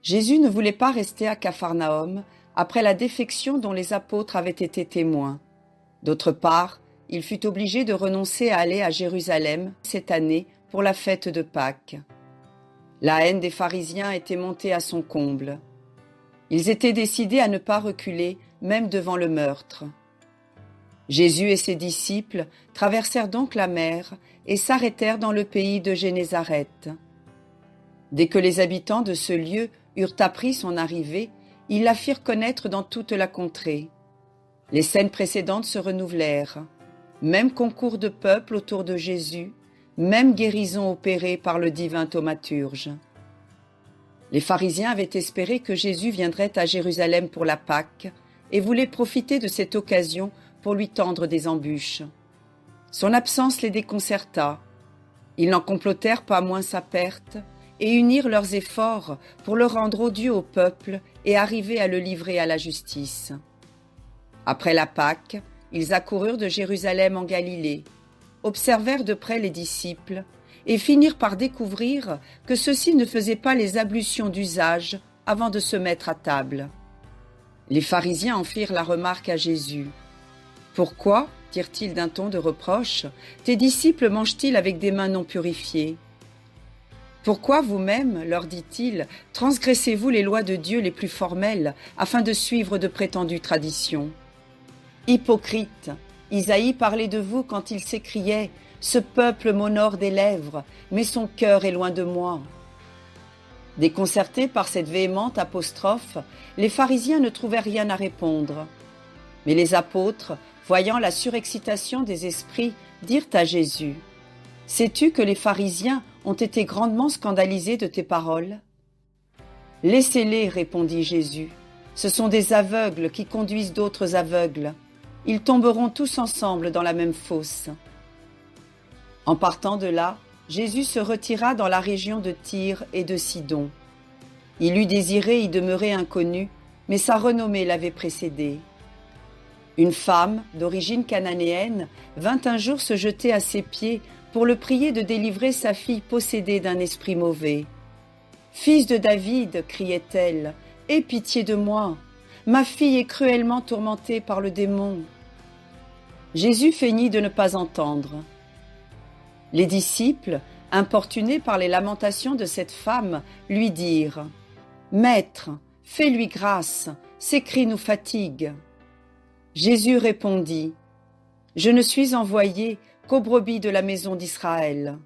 Jésus ne voulait pas rester à Capharnaüm après la défection dont les apôtres avaient été témoins. D'autre part, il fut obligé de renoncer à aller à Jérusalem cette année pour la fête de Pâques. La haine des pharisiens était montée à son comble. Ils étaient décidés à ne pas reculer, même devant le meurtre. Jésus et ses disciples traversèrent donc la mer et s'arrêtèrent dans le pays de Génézareth. Dès que les habitants de ce lieu eurent appris son arrivée, ils la firent connaître dans toute la contrée. Les scènes précédentes se renouvelèrent. Même concours de peuple autour de Jésus, même guérison opérée par le divin thaumaturge. Les pharisiens avaient espéré que Jésus viendrait à Jérusalem pour la Pâque et voulaient profiter de cette occasion pour lui tendre des embûches. Son absence les déconcerta. Ils n'en complotèrent pas moins sa perte et unirent leurs efforts pour le rendre odieux au peuple et arriver à le livrer à la justice. Après la Pâque, ils accoururent de Jérusalem en Galilée, observèrent de près les disciples et finirent par découvrir que ceux-ci ne faisaient pas les ablutions d'usage avant de se mettre à table. Les pharisiens en firent la remarque à Jésus. « Pourquoi, dirent-ils d'un ton de reproche, tes disciples mangent-ils avec des mains non purifiées ? Pourquoi vous-même, leur dit-il, transgressez-vous les lois de Dieu les plus formelles afin de suivre de prétendues traditions ? Hypocrite, Isaïe parlait de vous quand il s'écriait « Ce peuple m'honore des lèvres, mais son cœur est loin de moi ». Déconcertés par cette véhémente apostrophe, les pharisiens ne trouvaient rien à répondre. Mais les apôtres, voyant la surexcitation des esprits, dirent à Jésus « Sais-tu que les pharisiens ont été grandement scandalisés de tes paroles ?» « Laissez-les, répondit Jésus. Ce sont des aveugles qui conduisent d'autres aveugles. Ils tomberont tous ensemble dans la même fosse. » En partant de là, Jésus se retira dans la région de Tyr et de Sidon. Il eût désiré y demeurer inconnu, mais sa renommée l'avait précédé. Une femme, d'origine cananéenne, vint un jour se jeter à ses pieds pour le prier de délivrer sa fille possédée d'un esprit mauvais. « Fils de David, criait-elle, aie pitié de moi. Ma fille est cruellement tourmentée par le démon. » Jésus feignit de ne pas entendre. Les disciples, importunés par les lamentations de cette femme, lui dirent « Maître, fais-lui grâce, ses cris nous fatiguent. » Jésus répondit « Je ne suis envoyé qu'aux brebis de la maison d'Israël. »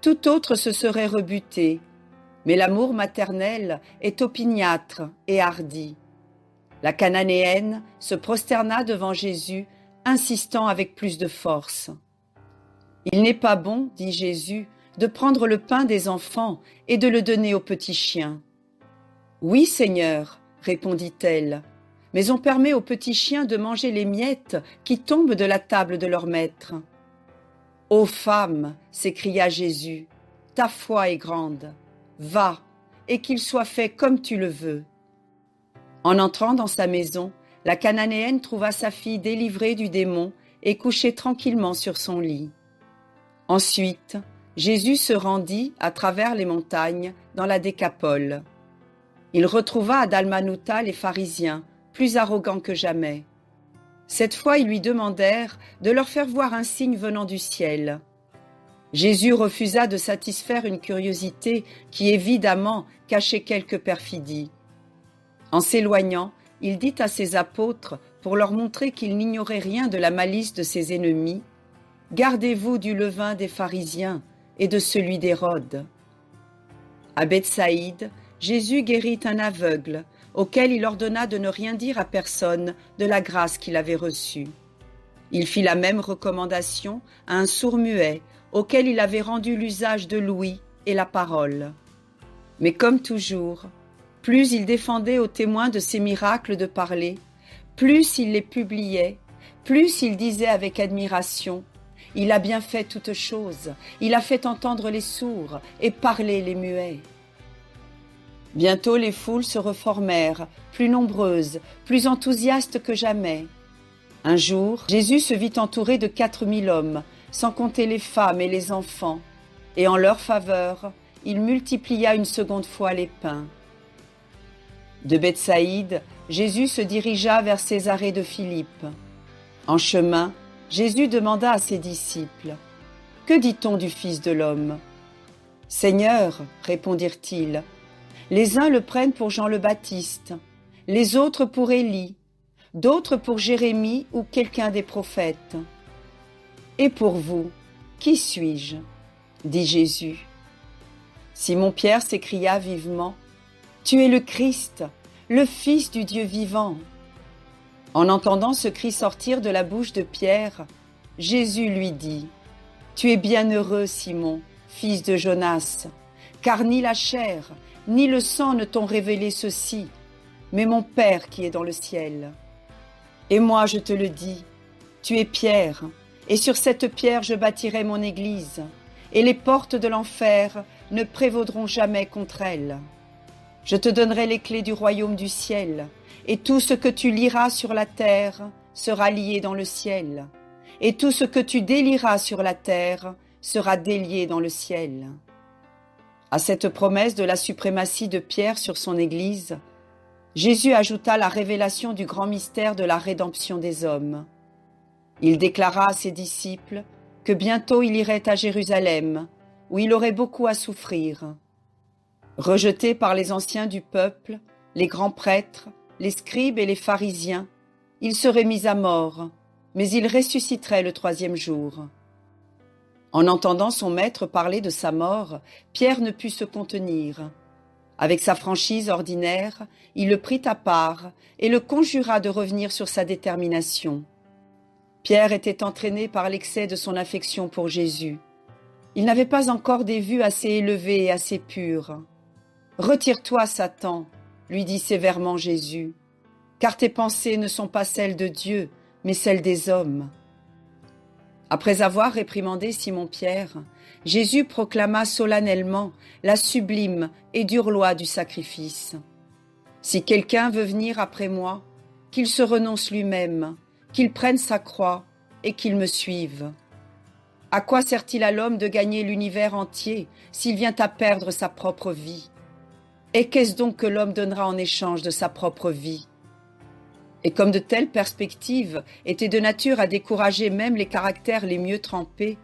Tout autre se serait rebuté, mais l'amour maternel est opiniâtre et hardi. La Cananéenne se prosterna devant Jésus, insistant avec plus de force. « Il n'est pas bon, dit Jésus, de prendre le pain des enfants et de le donner aux petits chiens. »« Oui, Seigneur, répondit-elle, mais on permet aux petits chiens de manger les miettes qui tombent de la table de leur maître. »« Ô femme, s'écria Jésus, ta foi est grande. Va, et qu'il soit fait comme tu le veux. » En entrant dans sa maison, la Cananéenne trouva sa fille délivrée du démon et couchée tranquillement sur son lit. Ensuite, Jésus se rendit à travers les montagnes dans la Décapole. Il retrouva à Dalmanutha les pharisiens, plus arrogants que jamais. Cette fois, ils lui demandèrent de leur faire voir un signe venant du ciel. Jésus refusa de satisfaire une curiosité qui évidemment cachait quelque perfidie. En s'éloignant, il dit à ses apôtres, pour leur montrer qu'il n'ignorait rien de la malice de ses ennemis, « Gardez-vous du levain des pharisiens et de celui d'Hérode. » À Bethsaïde, Jésus guérit un aveugle, auquel il ordonna de ne rien dire à personne de la grâce qu'il avait reçue. Il fit la même recommandation à un sourd-muet, auquel il avait rendu l'usage de l'ouïe et la parole. Mais comme toujours, plus il défendait aux témoins de ses miracles de parler, plus il les publiait, plus il disait avec admiration « Il a bien fait toutes choses, il a fait entendre les sourds et parler les muets. » Bientôt les foules se reformèrent, plus nombreuses, plus enthousiastes que jamais. Un jour, Jésus se vit entouré de 4000 hommes, sans compter les femmes et les enfants, et en leur faveur, il multiplia une seconde fois les pains. De Bethsaïde, Jésus se dirigea vers Césarée de Philippe. En chemin, Jésus demanda à ses disciples, « Que dit-on du Fils de l'homme » ? « Seigneur, répondirent-ils, les uns le prennent pour Jean le Baptiste, les autres pour Élie, d'autres pour Jérémie ou quelqu'un des prophètes. Et pour vous, qui suis-je ? Dit Jésus. Simon-Pierre s'écria vivement, Tu es le Christ, le Fils du Dieu vivant. En entendant ce cri sortir de la bouche de Pierre, Jésus lui dit, Tu es bienheureux, Simon, fils de Jonas, car ni la chair, ni le sang ne t'ont révélé ceci, mais mon Père qui est dans le ciel. Et moi je te le dis, tu es Pierre, et sur cette pierre je bâtirai mon église, et les portes de l'enfer ne prévaudront jamais contre elle. Je te donnerai les clés du royaume du ciel, et tout ce que tu lieras sur la terre sera lié dans le ciel, et tout ce que tu délieras sur la terre sera délié dans le ciel. À cette promesse de la suprématie de Pierre sur son Église, Jésus ajouta la révélation du grand mystère de la rédemption des hommes. Il déclara à ses disciples que bientôt il irait à Jérusalem, où il aurait beaucoup à souffrir. Rejeté par les anciens du peuple, les grands prêtres, les scribes et les pharisiens, il serait mis à mort, mais il ressusciterait le troisième jour. En entendant son maître parler de sa mort, Pierre ne put se contenir. Avec sa franchise ordinaire, il le prit à part et le conjura de revenir sur sa détermination. Pierre était entraîné par l'excès de son affection pour Jésus. Il n'avait pas encore des vues assez élevées et assez pures. « Retire-toi, Satan !» lui dit sévèrement Jésus, « car tes pensées ne sont pas celles de Dieu, mais celles des hommes. » Après avoir réprimandé Simon-Pierre, Jésus proclama solennellement la sublime et dure loi du sacrifice. « Si quelqu'un veut venir après moi, qu'il se renonce lui-même, qu'il prenne sa croix et qu'il me suive. À quoi sert-il à l'homme de gagner l'univers entier s'il vient à perdre sa propre vie ? Et qu'est-ce donc que l'homme donnera en échange de sa propre vie ? » Et comme de telles perspectives étaient de nature à décourager même les caractères les mieux trempés,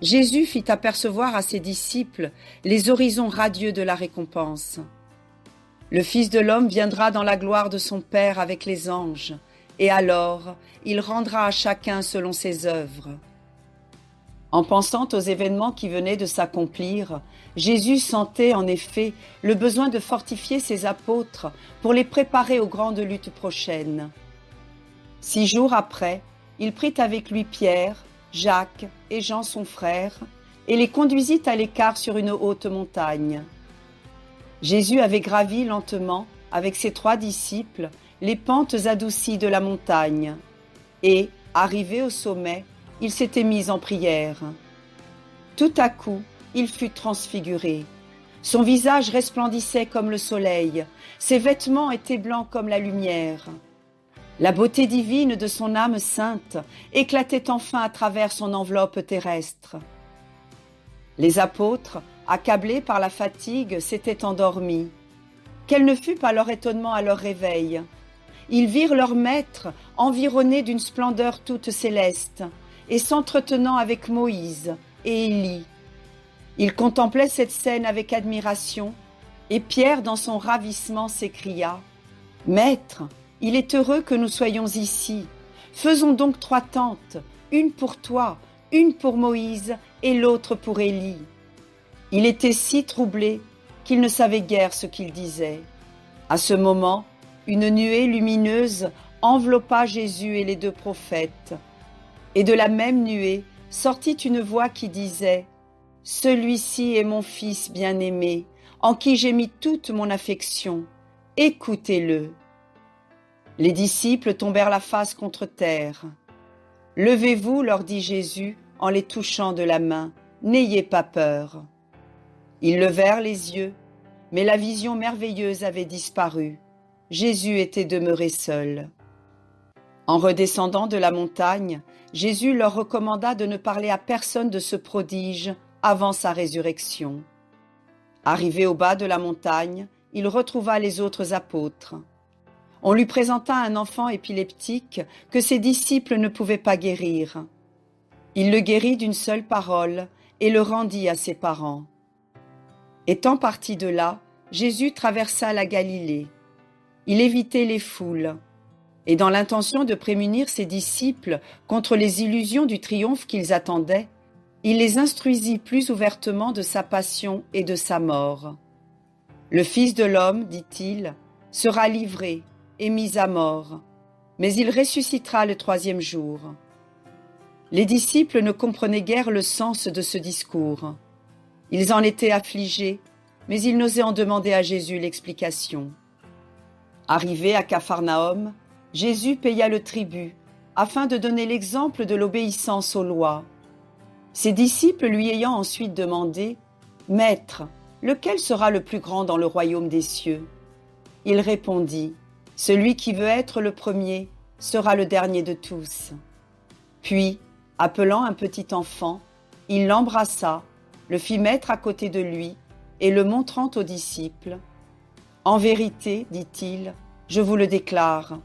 Jésus fit apercevoir à ses disciples les horizons radieux de la récompense. Le Fils de l'homme viendra dans la gloire de son Père avec les anges, et alors il rendra à chacun selon ses œuvres. En pensant aux événements qui venaient de s'accomplir, Jésus sentait en effet le besoin de fortifier ses apôtres pour les préparer aux grandes luttes prochaines. 6 jours après, il prit avec lui Pierre, Jacques et Jean son frère et les conduisit à l'écart sur une haute montagne. Jésus avait gravi lentement, avec ses 3 disciples, les pentes adoucies de la montagne et, arrivé au sommet, il s'était mis en prière. Tout à coup, il fut transfiguré. Son visage resplendissait comme le soleil, ses vêtements étaient blancs comme la lumière. La beauté divine de son âme sainte éclatait enfin à travers son enveloppe terrestre. Les apôtres, accablés par la fatigue, s'étaient endormis. Quel ne fut pas leur étonnement à leur réveil. Ils virent leur maître environné d'une splendeur toute céleste, et s'entretenant avec Moïse et Élie. Il contemplait cette scène avec admiration, et Pierre, dans son ravissement, s'écria « Maître, il est heureux que nous soyons ici. Faisons donc 3 tentes, une pour toi, une pour Moïse et l'autre pour Élie. » Il était si troublé qu'il ne savait guère ce qu'il disait. À ce moment, une nuée lumineuse enveloppa Jésus et les 2 prophètes. Et de la même nuée sortit une voix qui disait « Celui-ci est mon Fils bien-aimé, en qui j'ai mis toute mon affection. Écoutez-le. » Les disciples tombèrent la face contre terre. « Levez-vous, leur dit Jésus, en les touchant de la main. N'ayez pas peur. » Ils levèrent les yeux, mais la vision merveilleuse avait disparu. Jésus était demeuré seul. En redescendant de la montagne, Jésus leur recommanda de ne parler à personne de ce prodige avant sa résurrection. Arrivé au bas de la montagne, il retrouva les autres apôtres. On lui présenta un enfant épileptique que ses disciples ne pouvaient pas guérir. Il le guérit d'une seule parole et le rendit à ses parents. Étant parti de là, Jésus traversa la Galilée. Il évitait les foules, et dans l'intention de prémunir ses disciples contre les illusions du triomphe qu'ils attendaient, il les instruisit plus ouvertement de sa passion et de sa mort. Le Fils de l'homme, dit-il, sera livré et mis à mort, mais il ressuscitera le troisième jour. Les disciples ne comprenaient guère le sens de ce discours. Ils en étaient affligés, mais ils n'osaient en demander à Jésus l'explication. Arrivé à Capharnaüm, Jésus paya le tribut, afin de donner l'exemple de l'obéissance aux lois. Ses disciples lui ayant ensuite demandé « Maître, lequel sera le plus grand dans le royaume des cieux ?» Il répondit « Celui qui veut être le premier sera le dernier de tous. » Puis, appelant un petit enfant, il l'embrassa, le fit mettre à côté de lui et le montrant aux disciples. « En vérité, dit-il, je vous le déclare,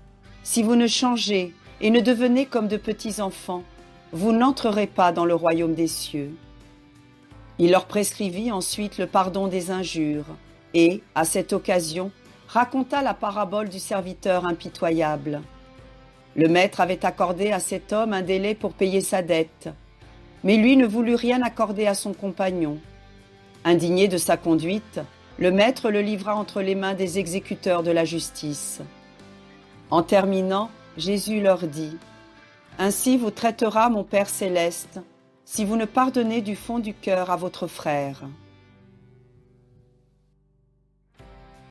si vous ne changez et ne devenez comme de petits enfants, vous n'entrerez pas dans le royaume des cieux. » Il leur prescrivit ensuite le pardon des injures et, à cette occasion, raconta la parabole du serviteur impitoyable. Le maître avait accordé à cet homme un délai pour payer sa dette, mais lui ne voulut rien accorder à son compagnon. Indigné de sa conduite, le maître le livra entre les mains des exécuteurs de la justice. En terminant, Jésus leur dit « Ainsi vous traitera mon Père céleste, si vous ne pardonnez du fond du cœur à votre frère. »